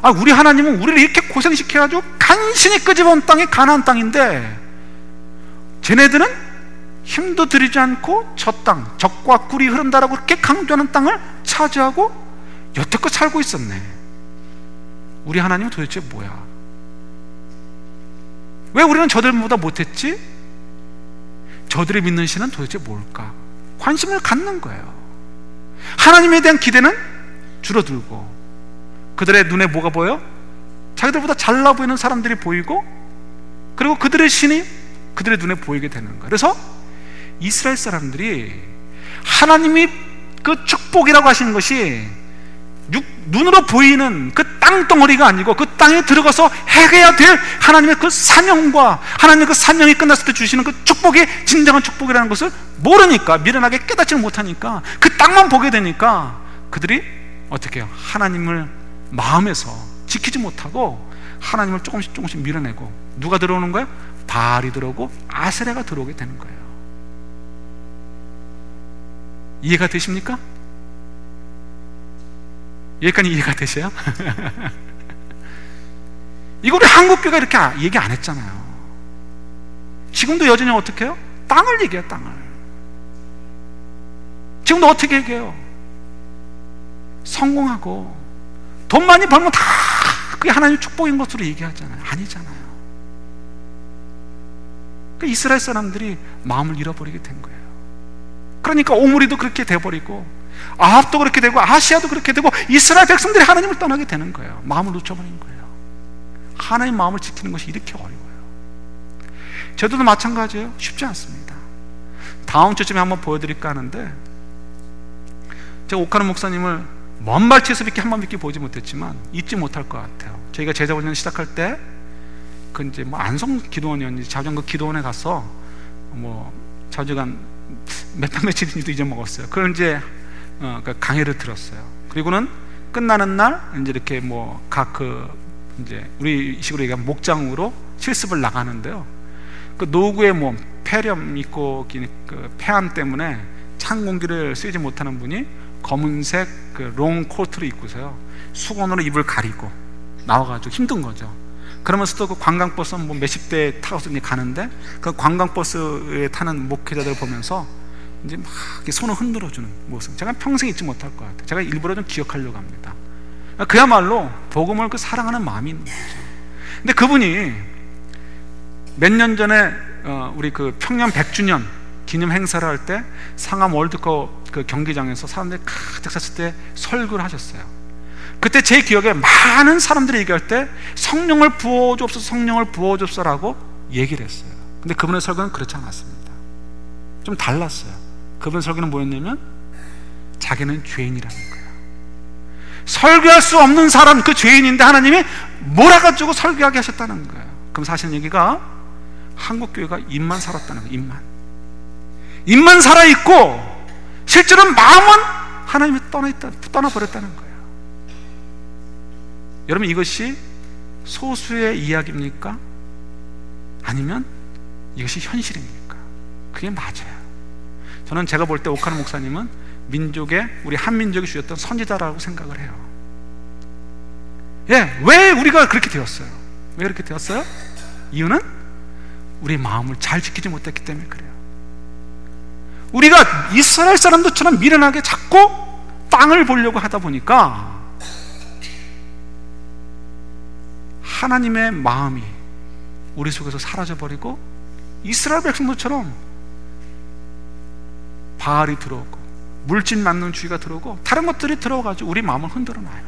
아, 우리 하나님은 우리를 이렇게 고생시켜가지고 간신히 끄집어온 땅이 가나안 땅인데 쟤네들은 힘도 들이지 않고 저 땅, 젖과 꿀이 흐른다라고 그렇게 강조하는 땅을 차지하고 여태껏 살고 있었네. 우리 하나님은 도대체 뭐야? 왜 우리는 저들보다 못했지? 저들이 믿는 신은 도대체 뭘까? 관심을 갖는 거예요. 하나님에 대한 기대는 줄어들고, 그들의 눈에 뭐가 보여? 자기들보다 잘나 보이는 사람들이 보이고, 그리고 그들의 신이 그들의 눈에 보이게 되는 거예요. 그래서 이스라엘 사람들이 하나님이 그 축복이라고 하시는 것이 눈으로 보이는 그 땅덩어리가 아니고, 그 땅에 들어가서 해야 될 하나님의 그 사명과 하나님의 그 사명이 끝났을 때 주시는 그 축복이 진정한 축복이라는 것을 모르니까, 미련하게 깨닫지를 못하니까, 그 땅만 보게 되니까 그들이 어떻게 해요? 하나님을 마음에서 지키지 못하고 하나님을 조금씩 밀어내고, 누가 들어오는 거예요? 바알이 들어오고 아세라가 들어오게 되는 거예요. 이해가 되십니까? 여기까지 이해가 되세요? 이거 우리 한국교회가 이렇게 얘기 안 했잖아요. 지금도 여전히 어떻게 해요? 땅을 얘기해요. 땅을. 지금도 어떻게 얘기해요? 성공하고 돈 많이 벌면 다 그게 하나님의 축복인 것으로 얘기하잖아요. 아니잖아요. 그러니까 이스라엘 사람들이 마음을 잃어버리게 된 거예요. 그러니까 오므리도 그렇게 돼버리고, 아합도 그렇게 되고, 아시아도 그렇게 되고, 이스라엘 백성들이 하나님을 떠나게 되는 거예요. 마음을 놓쳐버린 거예요. 하나님 마음을 지키는 것이 이렇게 어려워요. 저도 마찬가지예요. 쉽지 않습니다. 다음 주쯤에 한번 보여드릴까 하는데, 제가 옥하는 목사님을 먼 발치에서 뵙기 한 번 뵙기 보지 못했지만 잊지 못할 것 같아요. 저희가 제자훈련 시작할 때 그 이제 뭐 안성 기도원이었는지 자전거 기도원에 가서 뭐 자주간 몇 달 며칠인지도 잊어먹었어요. 그걸 이제 강의를 들었어요. 그리고는 끝나는 날 이제 이렇게 뭐 각 이제 우리 식으로 얘기하면 목장으로 실습을 나가는데요. 그 노구에 뭐 폐렴 있고 그 폐암 때문에 찬 공기를 쓰지 못하는 분이 검은색 그 롱 코트를 입고서요, 수건으로 입을 가리고 나와가지고 힘든 거죠. 그러면서도 그 관광버스 뭐 몇십 대 타고서 이제 가는데, 그 관광버스에 타는 목회자들 보면서 이제 막 손을 흔들어주는 모습, 제가 평생 잊지 못할 것 같아요. 제가 일부러 좀 기억하려고 합니다. 그야말로 복음을 그 사랑하는 마음이 있는 거죠. 근데 그분이 몇 년 전에 우리 그 평년 100주년 기념 행사를 할 때 상암 월드컵 그 경기장에서 사람들이 가득 찼을 때 설교를 하셨어요. 그때 제 기억에 많은 사람들이 얘기할 때 성령을 부어주옵소서, 성령을 부어주옵소서라고 얘기를 했어요. 근데 그분의 설교는 그렇지 않았습니다. 좀 달랐어요. 그분의 설교는 뭐였냐면 자기는 죄인이라는 거예요. 설교할 수 없는 사람, 그 죄인인데 하나님이 몰아가지고 설교하게 하셨다는 거예요. 그럼 사실 얘기가 한국교회가 입만 살았다는 거예요. 입만 살아있고 실제로는 마음은 하나님이 떠나버렸다는 거예요. 여러분, 이것이 소수의 이야기입니까? 아니면 이것이 현실입니까? 그게 맞아요. 저는 제가 볼 때 옥하는 목사님은 우리 한민족이 주셨던 선지자라고 생각을 해요. 예, 왜 우리가 그렇게 되었어요? 왜 그렇게 되었어요? 이유는 우리 마음을 잘 지키지 못했기 때문에 그래요. 우리가 이스라엘 사람들처럼 미련하게 자꾸 땅을 보려고 하다 보니까 하나님의 마음이 우리 속에서 사라져버리고, 이스라엘 백성들처럼 바알이 들어오고 물질 만능주의가 들어오고 다른 것들이 들어와가지고 우리 마음을 흔들어 놔요.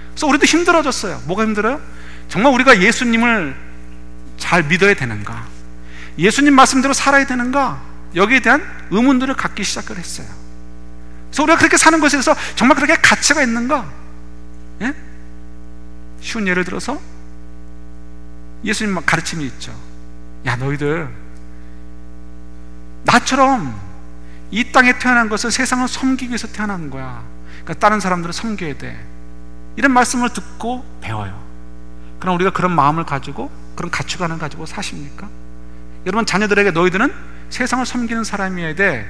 그래서 우리도 힘들어졌어요. 뭐가 힘들어요? 정말 우리가 예수님을 잘 믿어야 되는가, 예수님 말씀대로 살아야 되는가, 여기에 대한 의문들을 갖기 시작을 했어요. 그래서 우리가 그렇게 사는 것에 대해서 정말 그렇게 가치가 있는가? 예? 쉬운 예를 들어서 예수님 가르침이 있죠. 야, 너희들 나처럼 이 땅에 태어난 것은 세상을 섬기기 위해서 태어난 거야. 그러니까 다른 사람들을 섬겨야 돼. 이런 말씀을 듣고 배워요. 그럼 우리가 그런 마음을 가지고, 그런 가치관을 가지고 사십니까? 여러분, 자녀들에게 너희들은 세상을 섬기는 사람이어야 돼,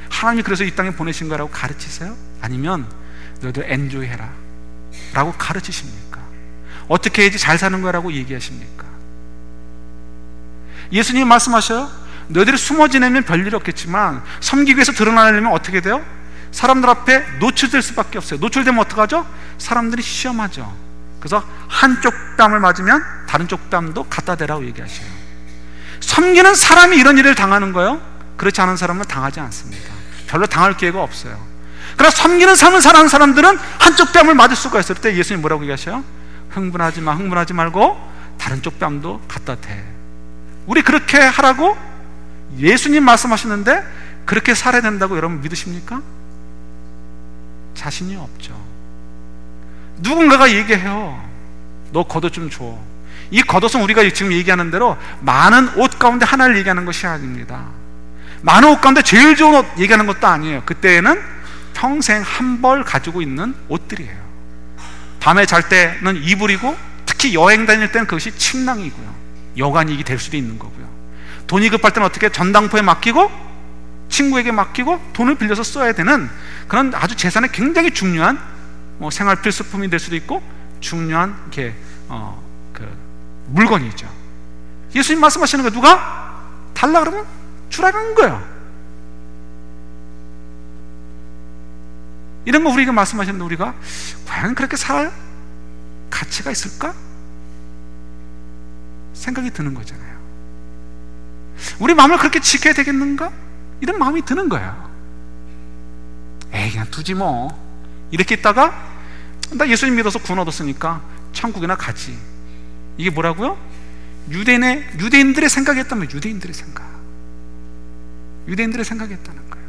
하나님이 그래서 이 땅에 보내신 거라고 가르치세요? 아니면 너희들 엔조이해라 라고 가르치십니까? 어떻게 해야지 잘 사는 거라고 얘기하십니까? 예수님이 말씀하셔요. 너희들이 숨어 지내면 별일 없겠지만 섬기기 위해서 드러나려면 어떻게 돼요? 사람들 앞에 노출될 수밖에 없어요. 노출되면 어떡하죠? 사람들이 시험하죠. 그래서 한쪽 뺨을 맞으면 다른 쪽 뺨도 갖다 대라고 얘기하셔요. 섬기는 사람이 이런 일을 당하는 거예요. 그렇지 않은 사람은 당하지 않습니다. 별로 당할 기회가 없어요. 그러나 섬기는 삶을 사는 사람들은 한쪽 뺨을 맞을 수가 있어요. 그때 예수님 뭐라고 얘기하셔요? 흥분하지 마, 흥분하지 말고 다른 쪽 뺨도 갖다 대. 우리 그렇게 하라고 예수님 말씀하시는데 그렇게 살아야 된다고 여러분 믿으십니까? 자신이 없죠. 누군가가 얘기해요. 너 겉옷 좀 줘. 이 겉옷은 우리가 지금 얘기하는 대로 많은 옷 가운데 하나를 얘기하는 것이 아닙니다. 많은 옷 가운데 제일 좋은 옷 얘기하는 것도 아니에요. 그때에는 평생 한 벌 가지고 있는 옷들이에요. 밤에 잘 때는 이불이고, 특히 여행 다닐 때는 그것이 침낭이고요. 여관이 될 수도 있는 거고요. 돈이 급할 때는 어떻게 전당포에 맡기고 친구에게 맡기고 돈을 빌려서 써야 되는 그런 아주 재산에 굉장히 중요한 생활 필수품이 될 수도 있고 중요한 물건이죠. 예수님 말씀하시는 거 누가 달라 그러면 주라는 거예요. 이런 거 우리가 말씀하시는데 우리가 과연 그렇게 살 가치가 있을까? 생각이 드는 거잖아요. 우리 마음을 그렇게 지켜야 되겠는가? 이런 마음이 드는 거예요. 에이 그냥 두지 뭐. 이렇게 있다가 나 예수님 믿어서 구원 얻었으니까 천국이나 가지. 이게 뭐라고요? 유대인들의 생각이었다면 유대인들의 생각이었다는 거예요.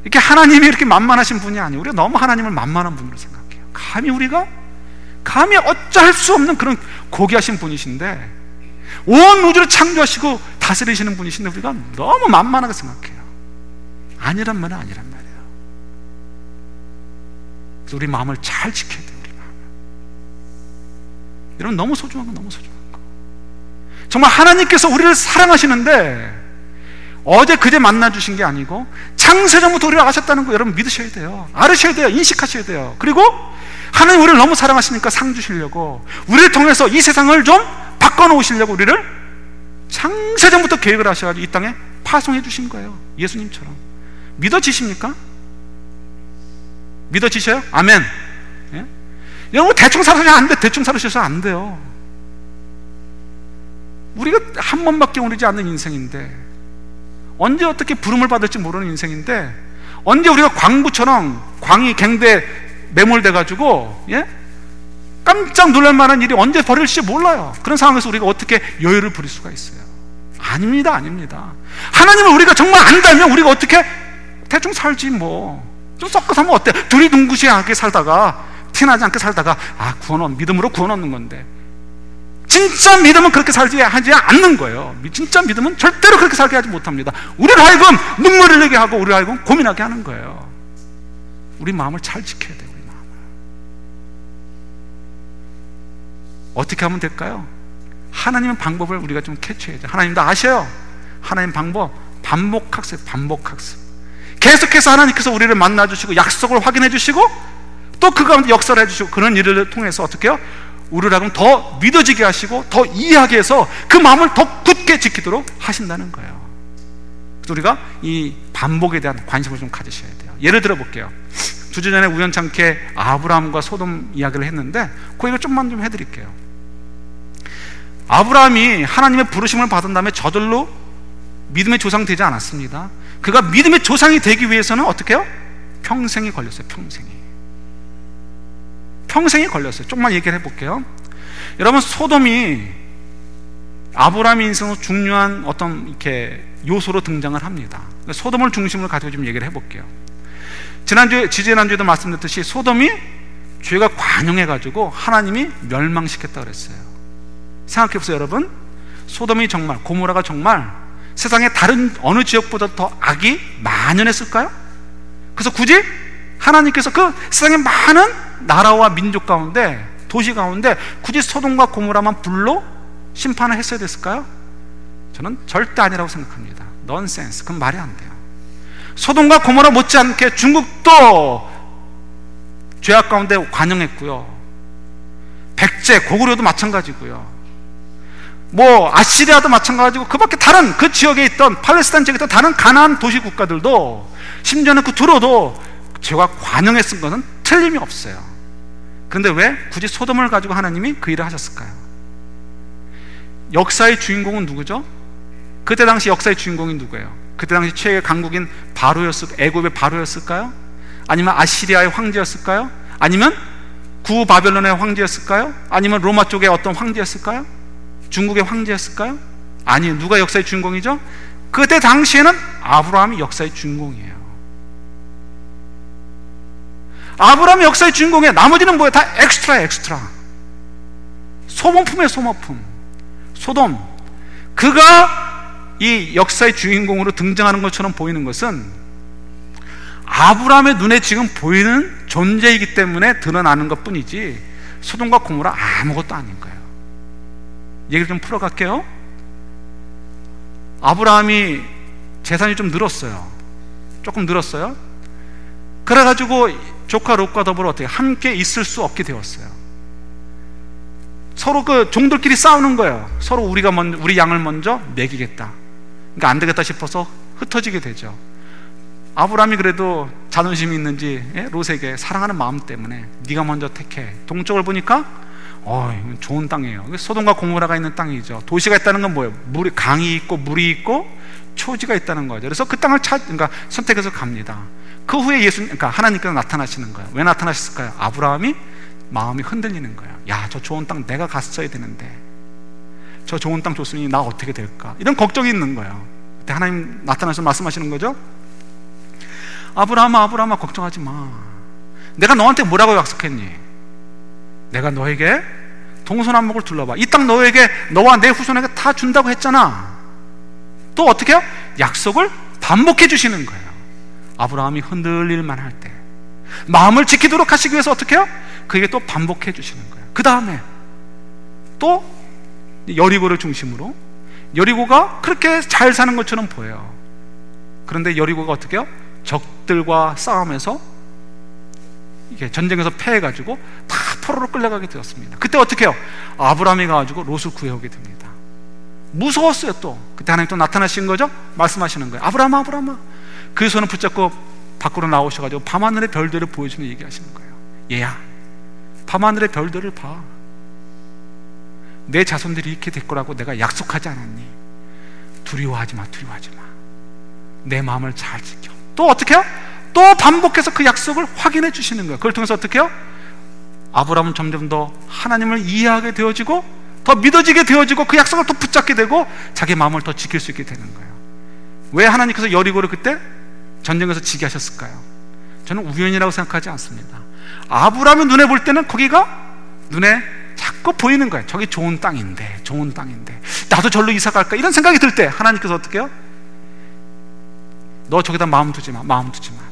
이렇게 하나님이 이렇게 만만하신 분이 아니에요. 우리가 너무 하나님을 만만한 분으로 생각해요. 감히 어찌할 수 없는 그런 고귀하신 분이신데, 온 우주를 창조하시고 다스리시는 분이신데 우리가 너무 만만하게 생각해요. 아니란 말이에요. 그래서 우리 마음을 잘 지켜야 돼요. 우리 마음을. 여러분 너무 소중한 거. 정말 하나님께서 우리를 사랑하시는데 어제 그제 만나주신 게 아니고 창세전부터 우리를 아셨다는 거 여러분 믿으셔야 돼요. 알으셔야 돼요. 인식하셔야 돼요. 그리고 하나님 우리를 너무 사랑하시니까 상 주시려고, 우리를 통해서 이 세상을 좀 바꿔놓으시려고 우리를 창세전부터 계획을 하셔가지고 이 땅에 파송해 주신 거예요. 예수님처럼. 믿어지십니까? 믿어지셔요? 아멘. 예? 여러분 대충 살아서는 안 돼. 대충 살으셔서 안 돼요. 우리가 한 번밖에 오르지 않는 인생인데, 언제 어떻게 부름을 받을지 모르는 인생인데, 언제 우리가 광부처럼 광이 갱대에 매몰돼가지고 깜짝 놀랄 만한 일이 언제 벌일지 몰라요. 그런 상황에서 우리가 어떻게 여유를 부릴 수가 있어요? 아닙니다. 하나님을 우리가 정말 안다면 우리가 어떻게 대충 살지 뭐. 좀 섞어 살면 어때? 둘이 둥구시하게 살다가 티나지 않게 살다가 믿음으로 구원 얻는 건데, 진짜 믿음은 그렇게 하지 않는 거예요. 진짜 믿음은 절대로 그렇게 살게 하지 못합니다. 우리를 하여금 눈물을 흘리게 하고 우리를 하여금 고민하게 하는 거예요. 우리 마음을 잘 지켜야 돼요. 우리 마음을 어떻게 하면 될까요? 하나님의 방법을 우리가 좀 캐치해야 돼요. 하나님도 아셔요. 하나님 방법 반복학습. 계속해서 하나님께서 우리를 만나주시고 약속을 확인해 주시고 또 그 가운데 역사를 해주시고, 그런 일을 통해서 어떻게 해요? 우리를 하여금 더 믿어지게 하시고 더 이해하게 해서 그 마음을 더 굳게 지키도록 하신다는 거예요. 그래서 우리가 이 반복에 대한 관심을 좀 가지셔야 돼요. 예를 들어 볼게요. 2주 전에 우연찮게 아브라함과 소돔 이야기를 했는데 그 얘기를 좀만 좀 해드릴게요. 아브라함이 하나님의 부르심을 받은 다음에 저절로 믿음의 조상이 되지 않았습니다. 그가 믿음의 조상이 되기 위해서는 어떻게 해요? 평생이 걸렸어요. 평생이 걸렸어요. 조금만 얘기를 해볼게요. 여러분, 소돔이 아브라함의 인생에서 중요한 어떤 이렇게 요소로 등장을 합니다. 소돔을 중심으로 가지고 좀 얘기를 해볼게요. 지지난주에도 말씀드렸듯이 소돔이 죄가 관영해가지고 하나님이 멸망시켰다 그랬어요. 생각해보세요, 여러분. 소돔이 정말, 고모라가 정말 세상의 다른 어느 지역보다 더 악이 만연했을까요? 그래서 굳이 하나님께서 그 세상의 많은 나라와 민족 가운데, 도시 가운데 굳이 소돔과 고모라만 불로 심판을 했어야 됐을까요? 저는 절대 아니라고 생각합니다. 넌센스. 그건 말이 안 돼요. 소돔과 고모라 못지않게 중국도 죄악 가운데 관영했고요. 백제, 고구려도 마찬가지고요. 아시리아도 마찬가지고, 그 밖에 다른 그 지역에 있던 팔레스타인 지역에 있던 다른 가나안 도시 국가들도, 심지어는 그 두로도 죄가 관영했은 것은 틀림이 없어요. 그런데 왜 굳이 소돔을 가지고 하나님이 그 일을 하셨을까요? 역사의 주인공은 누구죠? 그때 당시 역사의 주인공이 누구예요? 그때 당시 최애 강국인 애굽의 바로였을까요? 아니면 아시리아의 황제였을까요? 아니면 구바벨론의 황제였을까요? 아니면 로마 쪽의 어떤 황제였을까요? 중국의 황제였을까요? 아니, 누가 역사의 주인공이죠? 그때 당시에는 아브라함이 역사의 주인공이에요. 아브라함이 역사의 주인공이에요. 나머지는 뭐예요? 다 엑스트라. 소모품이에요. 소모품. 소돔. 그가 이 역사의 주인공으로 등장하는 것처럼 보이는 것은 아브라함의 눈에 지금 보이는 존재이기 때문에 드러나는 것 뿐이지 소돔과 고모라 아무것도 아닌 거예요. 얘기를 좀 풀어갈게요. 아브라함이 재산이 좀 늘었어요. 조금 늘었어요. 그래가지고 조카 롯과 더불어 어떻게 함께 있을 수 없게 되었어요. 서로 그 종들끼리 싸우는 거예요. 서로 우리 양을 먼저 먹이겠다. 그러니까 안 되겠다 싶어서 흩어지게 되죠. 아브라함이 그래도 자존심이 있는지 롯에게 사랑하는 마음 때문에 네가 먼저 택해. 동쪽을 보니까 이건 좋은 땅이에요. 소돔과 고모라가 있는 땅이죠. 도시가 있다는 건 뭐예요? 강이 있고 물이 있고 초지가 있다는 거죠. 그래서 그 땅을 그러니까 선택해서 갑니다. 그 후에 그러니까 하나님께서 나타나시는 거예요. 왜 나타나셨을까요? 아브라함이 마음이 흔들리는 거예요. 야, 저 좋은 땅 내가 갔어야 되는데, 저 좋은 땅 줬으니 나 어떻게 될까? 이런 걱정이 있는 거예요. 그때 하나님 나타나서 말씀하시는 거죠. 아브라함아 걱정하지 마. 내가 너한테 뭐라고 약속했니? 내가 너에게 동서남북을 둘러봐. 이 땅 너와 내 후손에게 다 준다고 했잖아. 또 어떻게 해요? 약속을 반복해 주시는 거예요. 아브라함이 흔들릴만 할 때 마음을 지키도록 하시기 위해서 어떻게 해요? 그에게 또 반복해 주시는 거예요. 그 다음에 또 여리고를 중심으로, 여리고가 그렇게 잘 사는 것처럼 보여요. 그런데 여리고가 어떻게 해요? 적들과 싸움에서 이게 전쟁에서 패해가지고 다 포로로 끌려가게 되었습니다. 그때 어떻게 해요? 아브라함이 가가지고 롯을 구해오게 됩니다. 무서웠어요. 또 그때 하나님 또 나타나신 거죠. 말씀하시는 거예요. 아브라함아 그 손을 붙잡고 밖으로 나오셔가지고 밤하늘의 별들을 보여주며 얘기하시는 거예요. 얘야, 밤하늘의 별들을 봐. 내 자손들이 이렇게 될 거라고 내가 약속하지 않았니? 두려워하지 마. 내 마음을 잘 지켜. 또 어떻게 해요? 또 반복해서 그 약속을 확인해 주시는 거예요. 그걸 통해서 어떻게 해요? 아브라함은 점점 더 하나님을 이해하게 되어지고 더 믿어지게 되어지고 그 약속을 더 붙잡게 되고 자기 마음을 더 지킬 수 있게 되는 거예요. 왜 하나님께서 여리고를 그때 전쟁에서 지게 하셨을까요? 저는 우연이라고 생각하지 않습니다. 아브라함의 눈에 볼 때는 거기가 눈에 자꾸 보이는 거예요. 저기 좋은 땅인데 나도 절로 이사 갈까? 이런 생각이 들 때 하나님께서 어떻게 해요? 너 저기다 마음 두지 마.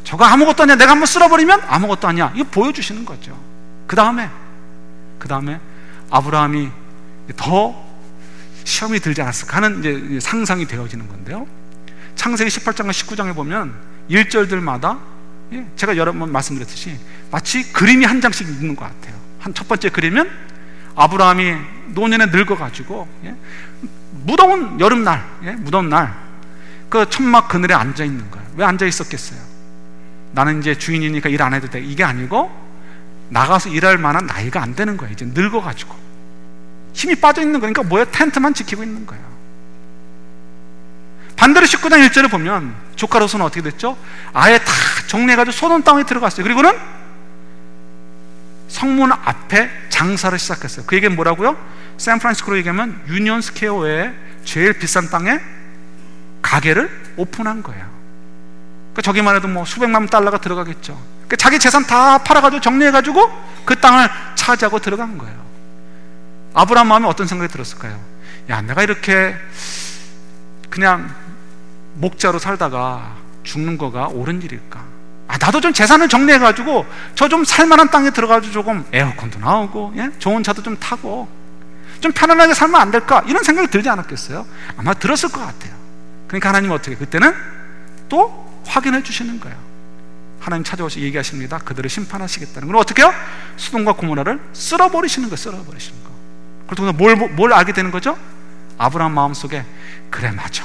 저거 아무것도 아니야. 내가 한번 쓸어버리면 아무것도 아니야. 이거 보여주시는 거죠. 그 다음에 아브라함이 더 시험이 들지 않았을까 하는 이제 상상이 되어지는 건데요. 창세기 18장과 19장에 보면 1절들마다 제가 여러 번 말씀드렸듯이 마치 그림이 한 장씩 있는 것 같아요. 첫 번째 그림은 아브라함이 노년에 늙어가지고 무더운 여름날, 무더운 날 그 천막 그늘에 앉아 있는 거예요. 왜 앉아 있었겠어요? 나는 이제 주인이니까 일 안 해도 돼. 이게 아니고 나가서 일할 만한 나이가 안 되는 거예요. 이제 늙어가지고 힘이 빠져 있는 거니까 뭐예요? 텐트만 지키고 있는 거예요. 반대로 19장 1절을 보면 조카 롯은 어떻게 됐죠? 아예 다 정리해가지고 소돔 땅에 들어갔어요. 그리고는 성문 앞에 장사를 시작했어요. 그 얘기는 뭐라고요? 샌프란시스코로 얘기하면 유니온 스퀘어 외에 제일 비싼 땅에 가게를 오픈한 거예요. 그러니까 저기만 해도 뭐 수백만 달러가 들어가겠죠. 그러니까 자기 재산 다 팔아가지고 정리해가지고 그 땅을 차지하고 들어간 거예요. 아브라함 마음에 어떤 생각이 들었을까요? 야, 내가 이렇게 그냥 목자로 살다가 죽는 거가 옳은 일일까? 나도 좀 재산을 정리해가지고 저 좀 살만한 땅에 들어가지고 조금 에어컨도 나오고 좋은 차도 좀 타고 좀 편안하게 살면 안 될까? 이런 생각이 들지 않았겠어요? 아마 들었을 것 같아요. 그러니까 하나님은 어떻게 그때는 또 확인해 주시는 거예요. 하나님 찾아오셔서 얘기하십니다. 그들을 심판하시겠다는. 그럼 어떻게 해요? 소돔과 고모라를 쓸어버리시는 거예요. 쓸어버리시는 거. 그래서 뭘 알게 되는 거죠? 아브라함 마음속에 그래, 맞아.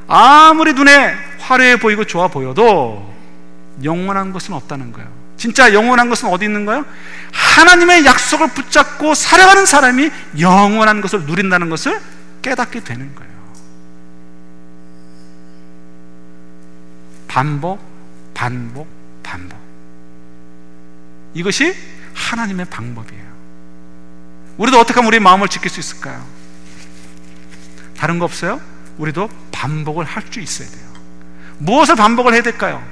아무리 눈에 화려해 보이고 좋아 보여도 영원한 것은 없다는 거예요. 진짜 영원한 것은 어디 있는 거예요? 하나님의 약속을 붙잡고 살아가는 사람이 영원한 것을 누린다는 것을 깨닫게 되는 거예요. 반복, 반복, 반복. 이것이 하나님의 방법이에요. 우리도 어떻게 하면 우리의 마음을 지킬 수 있을까요? 다른 거 없어요? 우리도 반복을 할 수 있어야 돼요. 무엇을 반복을 해야 될까요?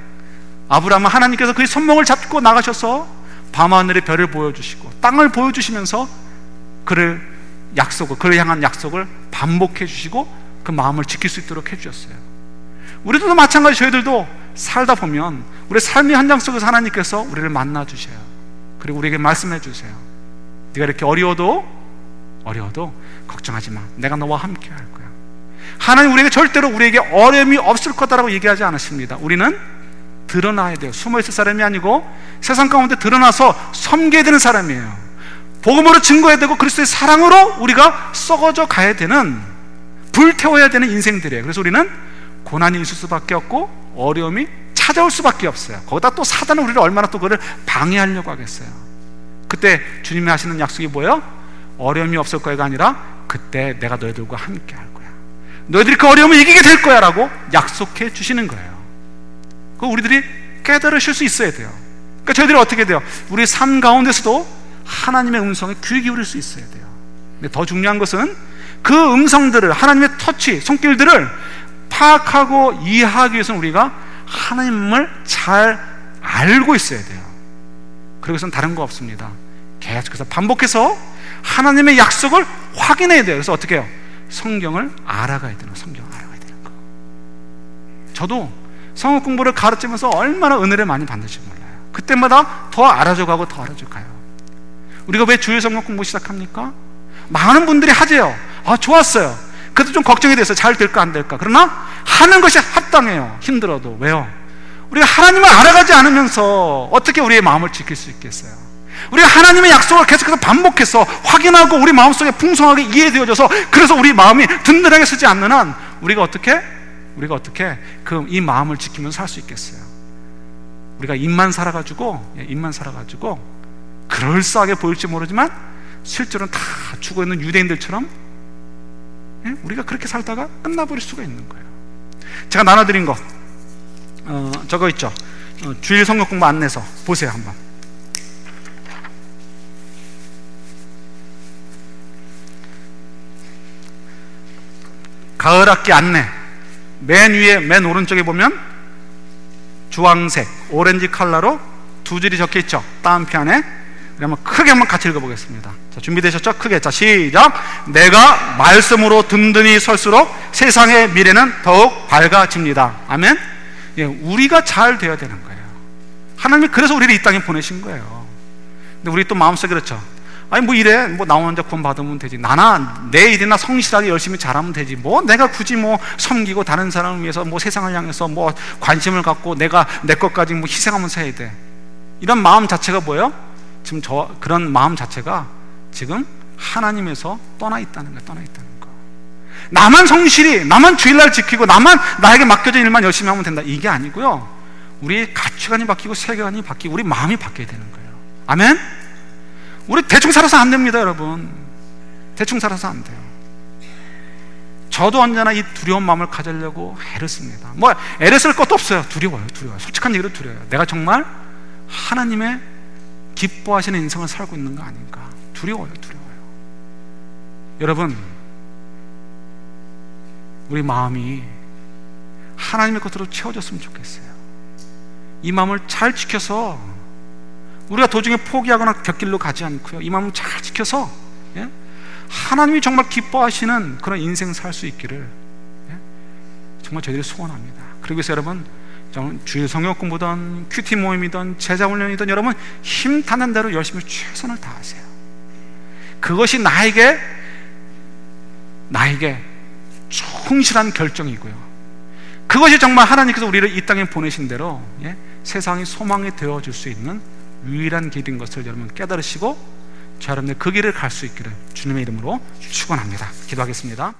아브라함은 하나님께서 그의 손목을 잡고 나가셔서 밤하늘의 별을 보여주시고 땅을 보여주시면서 그를 향한 약속을 반복해 주시고 그 마음을 지킬 수 있도록 해주셨어요. 우리도 마찬가지, 저희들도 살다 보면 우리 삶의 현장 속에서 하나님께서 우리를 만나 주셔요. 그리고 우리에게 말씀해 주세요. 네가 이렇게 어려워도 걱정하지 마, 내가 너와 함께 할 거야. 하나님 우리에게 절대로 우리에게 어려움이 없을 거다라고 얘기하지 않으십니다. 우리는 드러나야 돼요. 숨어있을 사람이 아니고 세상 가운데 드러나서 섬겨야 되는 사람이에요. 복음으로 증거해야 되고 그리스도의 사랑으로 우리가 썩어져 가야 되는, 불태워야 되는 인생들이에요. 그래서 우리는 고난이 있을 수밖에 없고 어려움이 찾아올 수밖에 없어요. 거기다 또 사단은 우리를 얼마나 또 그걸 방해하려고 하겠어요. 그때 주님이 하시는 약속이 뭐예요? 어려움이 없을 거야가 아니라 그때 내가 너희들과 함께 할 거야, 너희들이 그 어려움을 이기게 될 거야 라고 약속해 주시는 거예요. 그거 우리들이 깨달으실 수 있어야 돼요. 그러니까 저희들이 어떻게 돼요? 우리 삶 가운데서도 하나님의 음성에 귀 기울일 수 있어야 돼요. 근데 더 중요한 것은 그 음성들을, 하나님의 터치, 손길들을 파악하고 이해하기 위해서는 우리가 하나님을 잘 알고 있어야 돼요. 그리고선 다른 거 없습니다. 계속해서 반복해서 하나님의 약속을 확인해야 돼요. 그래서 어떻게 해요? 성경을 알아가야 되는, 성경을 알아가야 되는 거. 저도 성경 공부를 가르치면서 얼마나 은혜를 많이 받는지 몰라요. 그때마다 더 알아져가고 더 알아져가요. 우리가 왜 주일 성경 공부 시작합니까? 많은 분들이 하재요. 좋았어요. 그래도 좀 걱정이 돼서 잘 될까 안 될까. 그러나 하는 것이 합당해요. 힘들어도. 왜요? 우리가 하나님을 알아가지 않으면서 어떻게 우리의 마음을 지킬 수 있겠어요? 우리가 하나님의 약속을 계속해서 반복해서 확인하고 우리 마음속에 풍성하게 이해되어져서 그래서 우리 마음이 든든하게 서지 않는 한 우리가 어떻게 이 마음을 지키면서 살 수 있겠어요? 우리가 입만 살아가지고 그럴싸하게 보일지 모르지만 실제로는 다 죽어있는 유대인들처럼 우리가 그렇게 살다가 끝나버릴 수가 있는 거예요. 제가 나눠드린 거 저거 있죠? 주일 성경 공부 안내서 보세요. 한번 가을학기 안내 맨 위에 맨 오른쪽에 보면 주황색 오렌지 컬러로 두 줄이 적혀 있죠. 다운편에. 그러면 크게 한번 같이 읽어보겠습니다. 자, 준비되셨죠? 크게. 자, 시작. 내가 말씀으로 든든히 설수록 세상의 미래는 더욱 밝아집니다. 아멘. 예, 우리가 잘 되어야 되는 거예요. 하나님이 그래서 우리를 이 땅에 보내신 거예요. 근데 우리 또 마음속에 그렇죠. 아니 뭐 이래, 뭐 나 혼자 구원 받으면 되지, 나나 내 일이나 성실하게 열심히 잘하면 되지, 뭐 내가 굳이 뭐 섬기고 다른 사람을 위해서 뭐 세상을 향해서 뭐 관심을 갖고 내가 내 것까지 뭐 희생하면서 해야 돼. 이런 마음 자체가 뭐예요? 지금 그런 마음 자체가 지금 하나님에서 떠나 있다는 거예요. 떠나 있다는 거. 나만 성실히, 나만 주일날 지키고 나만 나에게 맡겨진 일만 열심히 하면 된다, 이게 아니고요. 우리의 가치관이 바뀌고 세계관이 바뀌고 우리 마음이 바뀌어야 되는 거예요. 아멘? 우리 대충 살아서 안 됩니다, 여러분. 대충 살아서 안 돼요. 저도 언제나 이 두려운 마음을 가지려고 애를 씁니다. 뭐 애를 쓸 것도 없어요. 두려워요. 솔직한 얘기로 두려워요. 내가 정말 하나님의 기뻐하시는 인생을 살고 있는 거 아닌가. 두려워요. 여러분, 우리 마음이 하나님의 것으로 채워졌으면 좋겠어요. 이 마음을 잘 지켜서 우리가 도중에 포기하거나 곁길로 가지 않고요, 이 마음을 잘 지켜서 하나님이 정말 기뻐하시는 그런 인생 살 수 있기를 정말 저희들이 소원합니다. 그리고 해서 여러분, 주일 성경 공부든 큐티 모임이든 제자 훈련이든 여러분 힘 닿는 대로 열심히 최선을 다하세요. 그것이 나에게 충실한 결정이고요, 그것이 정말 하나님께서 우리를 이 땅에 보내신 대로 세상이 소망이 되어줄 수 있는 유일한 길인 것을 여러분 깨달으시고 저 여러분들 그 길을 갈 수 있기를 주님의 이름으로 축원합니다. 기도하겠습니다.